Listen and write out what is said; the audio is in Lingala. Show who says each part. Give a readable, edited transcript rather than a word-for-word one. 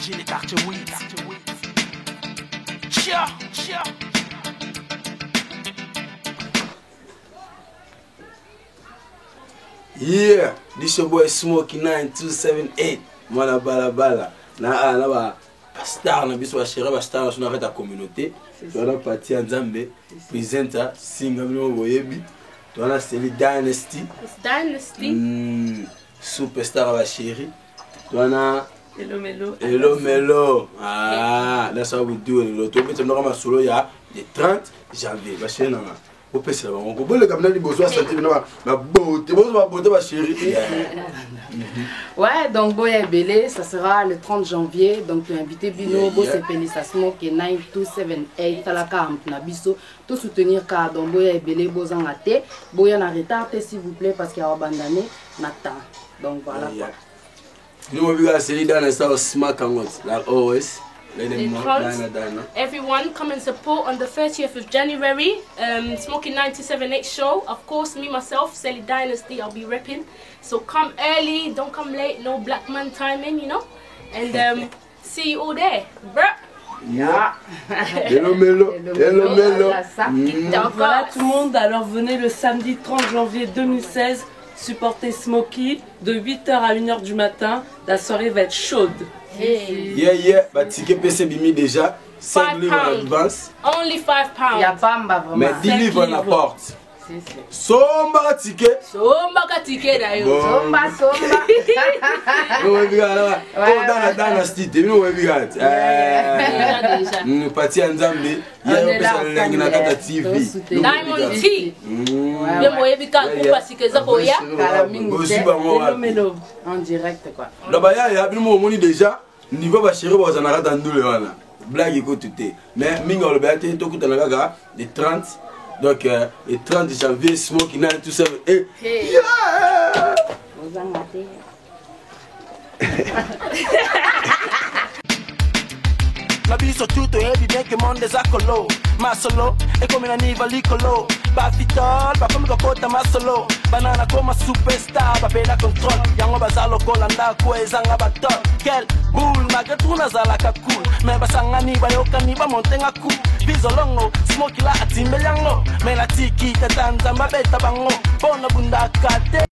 Speaker 1: J'ai les quartiers weed. Chia.
Speaker 2: Yeah, this your boy Smokey 9278. Mwana bala. Na ba star na biso ba chéri ba star na fait ta communauté. Tu as parti en Zambie, presenta singa bino boyebi. Tu as Sely Dynasty. Superstar ba chéri. Tu as Hello Melo. Ah, that's how we do it. Le topo c'est normalement solo ya le 30 janvier. Ba chéri na. On peut se on peut le cabinet du besoin sentir ma beauté ma chérie.
Speaker 3: Ouais, donc Boya Ebele, ça sera le 30 janvier. Donc tu as invité Bino, Bo Sepeli Sasmoke 9278 Talaka Nabiso, tout soutenir car donc Boya Ebele Bozangate, Boya na retard s'il vous plaît parce qu'il y a abandonné Nathan. Donc voilà quoi.
Speaker 2: Nous on va Sely Dynasty smack like always.
Speaker 4: Everyone come and support on the 30th of January, Smokey 9278 show. Of course, me myself, Sely Dynasty, I'll be repping. So come early, don't come late, no black man timing, you know. And see you all there, bruh.
Speaker 2: Yeah. Hello Melo.
Speaker 5: Voilà tout le monde, alors venez le samedi 30 janvier 2016 supporter Smokey de 8h à 1h du matin. La soirée va être chaude.
Speaker 2: Yeah, bah ticket PC bimi déjà 5 livres en advance.
Speaker 4: Only 5 pounds.
Speaker 3: Y'a Bamba vraiment.
Speaker 2: Mais 10 livres à la porte. Somba ticket
Speaker 3: d'ailleurs. Somba.
Speaker 2: Dynasty, tu nous regardes. Nous partis en Zambie. Il y a un peu de la TV.
Speaker 4: Diamond T.
Speaker 3: En direct quoi.
Speaker 2: Là-bas, il y a un déjà. Niveau bachiré, on a dans le wana. Blague écoute tout. Mais minga le béaté, tout le monde le 30. Donc le 30 janvier, Smokey 9278. Yeah!
Speaker 1: La biso tutto e bien che monde zakolo masolo e come na niva licolo ba fitol ba come kokota masolo banana como superstar ba pena control yango bazalo kolanda kweza ngabato kel bull magatuna zala kakul me basanga ni ba yokani ba montenga ku bizolongo Smokey la atimbe yango me la tiki tatanza mbabeta bango bona bunda kate